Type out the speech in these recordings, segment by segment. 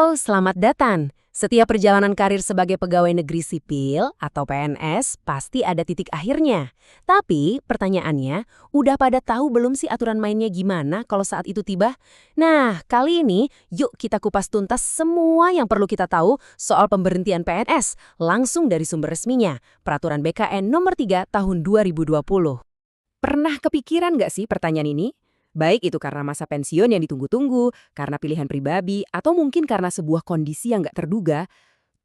Halo, selamat datang. Setiap perjalanan karir sebagai pegawai negeri sipil atau PNS pasti ada titik akhirnya. Tapi pertanyaannya, udah pada tahu belum sih aturan mainnya gimana kalau saat itu tiba? Nah, kali ini yuk kita kupas tuntas semua yang perlu kita tahu soal pemberhentian PNS langsung dari sumber resminya, Peraturan BKN Nomor 3 Tahun 2020. Pernah kepikiran nggak sih pertanyaan ini? Baik itu karena masa pensiun yang ditunggu-tunggu, karena pilihan pribadi, atau mungkin karena sebuah kondisi yang nggak terduga,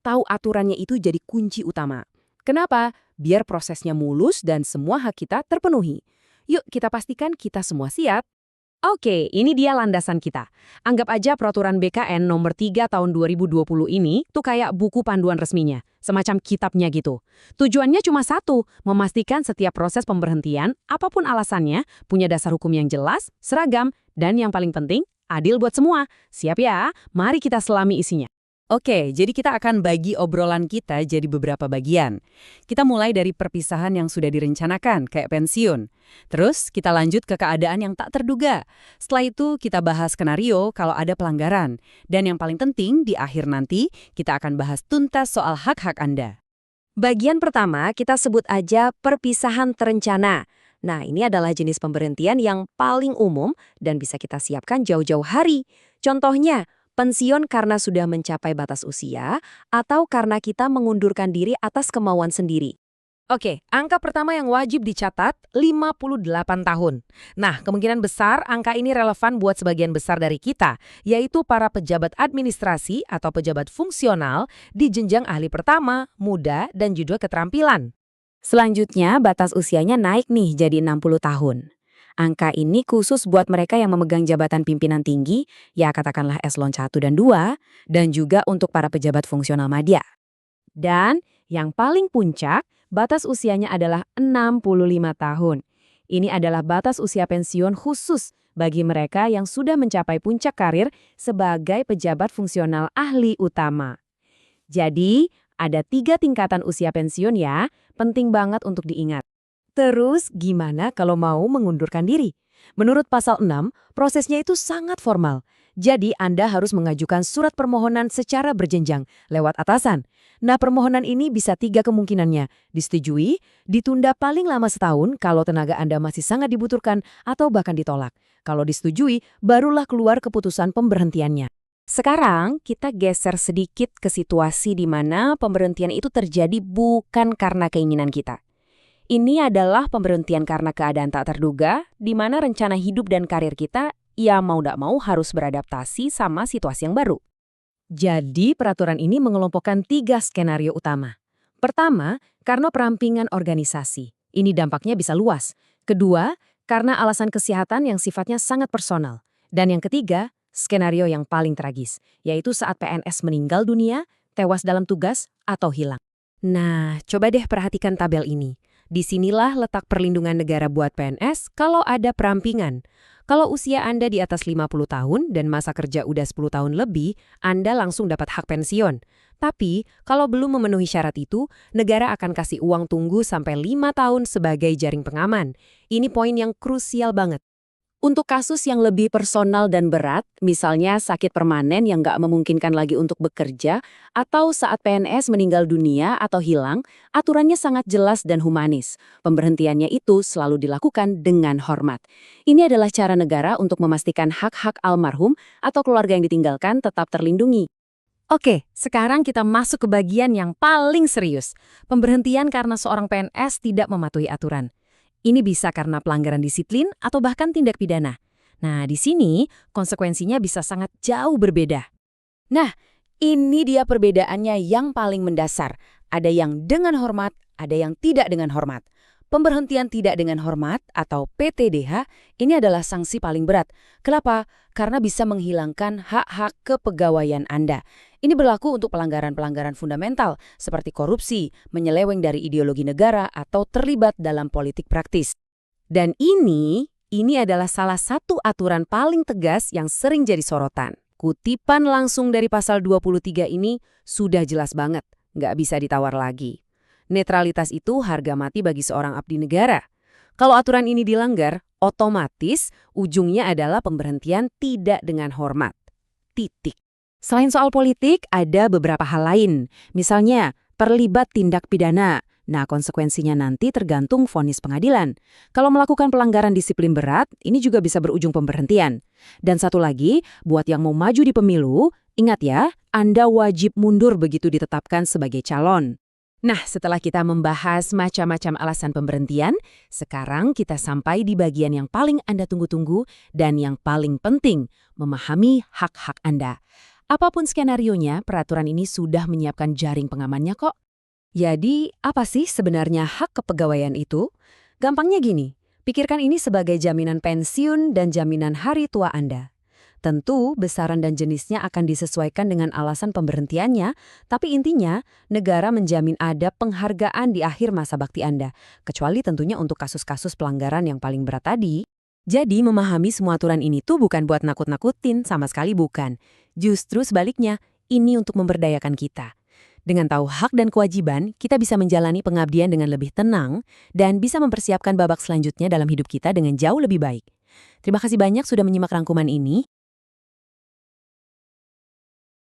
tahu aturannya itu jadi kunci utama. Kenapa? Biar prosesnya mulus dan semua hak kita terpenuhi. Yuk kita pastikan kita semua siap. Oke, ini dia landasan kita. Anggap aja peraturan BKN nomor 3 tahun 2020 ini tuh kayak buku panduan resminya, semacam kitabnya gitu. Tujuannya cuma satu, memastikan setiap proses pemberhentian, apapun alasannya, punya dasar hukum yang jelas, seragam, dan yang paling penting, adil buat semua. Siap ya? Mari kita selami isinya. Oke, jadi kita akan bagi obrolan kita jadi beberapa bagian. Kita mulai dari perpisahan yang sudah direncanakan, kayak pensiun. Terus kita lanjut ke keadaan yang tak terduga. Setelah itu kita bahas skenario kalau ada pelanggaran. Dan yang paling penting, di akhir nanti kita akan bahas tuntas soal hak-hak Anda. Bagian pertama kita sebut aja perpisahan terencana. Nah, ini adalah jenis pemberhentian yang paling umum dan bisa kita siapkan jauh-jauh hari. Contohnya, pensiun karena sudah mencapai batas usia atau karena kita mengundurkan diri atas kemauan sendiri. Oke, angka pertama yang wajib dicatat 58 tahun. Nah, kemungkinan besar angka ini relevan buat sebagian besar dari kita, yaitu para pejabat administrasi atau pejabat fungsional di jenjang ahli pertama, muda, dan juga keterampilan. Selanjutnya, batas usianya naik nih jadi 60 tahun. Angka ini khusus buat mereka yang memegang jabatan pimpinan tinggi, ya katakanlah eselon 1 dan 2, dan juga untuk para pejabat fungsional madya. Dan yang paling puncak, batas usianya adalah 65 tahun. Ini adalah batas usia pensiun khusus bagi mereka yang sudah mencapai puncak karir sebagai pejabat fungsional ahli utama. Jadi, ada 3 tingkatan usia pensiun ya, penting banget untuk diingat. Terus gimana kalau mau mengundurkan diri? Menurut pasal 6, prosesnya itu sangat formal. Jadi Anda harus mengajukan surat permohonan secara berjenjang lewat atasan. Nah, permohonan ini bisa 3 kemungkinannya. Disetujui, ditunda paling lama setahun kalau tenaga Anda masih sangat dibutuhkan atau bahkan ditolak. Kalau disetujui, barulah keluar keputusan pemberhentiannya. Sekarang kita geser sedikit ke situasi di mana pemberhentian itu terjadi bukan karena keinginan kita. Ini adalah pemberhentian karena keadaan tak terduga, di mana rencana hidup dan karir kita, ya mau tidak mau harus beradaptasi sama situasi yang baru. Jadi peraturan ini mengelompokkan 3 skenario utama. Pertama, karena perampingan organisasi. Ini dampaknya bisa luas. Kedua, karena alasan kesehatan yang sifatnya sangat personal. Dan yang ketiga, skenario yang paling tragis, yaitu saat PNS meninggal dunia, tewas dalam tugas, atau hilang. Nah, coba deh perhatikan tabel ini. Disinilah letak perlindungan negara buat PNS kalau ada perampingan. Kalau usia Anda di atas 50 tahun dan masa kerja udah 10 tahun lebih, Anda langsung dapat hak pensiun. Tapi, kalau belum memenuhi syarat itu, negara akan kasih uang tunggu sampai 5 tahun sebagai jaring pengaman. Ini poin yang krusial banget. Untuk kasus yang lebih personal dan berat, misalnya sakit permanen yang nggak memungkinkan lagi untuk bekerja, atau saat PNS meninggal dunia atau hilang, aturannya sangat jelas dan humanis. Pemberhentiannya itu selalu dilakukan dengan hormat. Ini adalah cara negara untuk memastikan hak-hak almarhum atau keluarga yang ditinggalkan tetap terlindungi. Oke, sekarang kita masuk ke bagian yang paling serius. Pemberhentian karena seorang PNS tidak mematuhi aturan. Ini bisa karena pelanggaran disiplin atau bahkan tindak pidana. Nah, di sini konsekuensinya bisa sangat jauh berbeda. Nah, ini dia perbedaannya yang paling mendasar. Ada yang dengan hormat, ada yang tidak dengan hormat. Pemberhentian tidak dengan hormat atau PTDH ini adalah sanksi paling berat. Kenapa? Karena bisa menghilangkan hak-hak kepegawaian Anda. Ini berlaku untuk pelanggaran-pelanggaran fundamental seperti korupsi, menyeleweng dari ideologi negara, atau terlibat dalam politik praktis. Dan ini adalah salah satu aturan paling tegas yang sering jadi sorotan. Kutipan langsung dari pasal 23 ini sudah jelas banget, nggak bisa ditawar lagi. Netralitas itu harga mati bagi seorang abdi negara. Kalau aturan ini dilanggar, otomatis ujungnya adalah pemberhentian tidak dengan hormat. Titik. Selain soal politik, ada beberapa hal lain. Misalnya, terlibat tindak pidana. Nah, konsekuensinya nanti tergantung vonis pengadilan. Kalau melakukan pelanggaran disiplin berat, ini juga bisa berujung pemberhentian. Dan satu lagi, buat yang mau maju di pemilu, ingat ya, Anda wajib mundur begitu ditetapkan sebagai calon. Nah, setelah kita membahas macam-macam alasan pemberhentian, sekarang kita sampai di bagian yang paling Anda tunggu-tunggu dan yang paling penting, memahami hak-hak Anda. Apapun skenarionya, peraturan ini sudah menyiapkan jaring pengamannya kok. Jadi, apa sih sebenarnya hak kepegawaian itu? Gampangnya gini, pikirkan ini sebagai jaminan pensiun dan jaminan hari tua Anda. Tentu, besaran dan jenisnya akan disesuaikan dengan alasan pemberhentiannya, tapi intinya, negara menjamin ada penghargaan di akhir masa bakti Anda, kecuali tentunya untuk kasus-kasus pelanggaran yang paling berat tadi. Jadi memahami semua aturan ini tuh bukan buat nakut-nakutin, sama sekali bukan. Justru sebaliknya, ini untuk memberdayakan kita. Dengan tahu hak dan kewajiban, kita bisa menjalani pengabdian dengan lebih tenang dan bisa mempersiapkan babak selanjutnya dalam hidup kita dengan jauh lebih baik. Terima kasih banyak sudah menyimak rangkuman ini.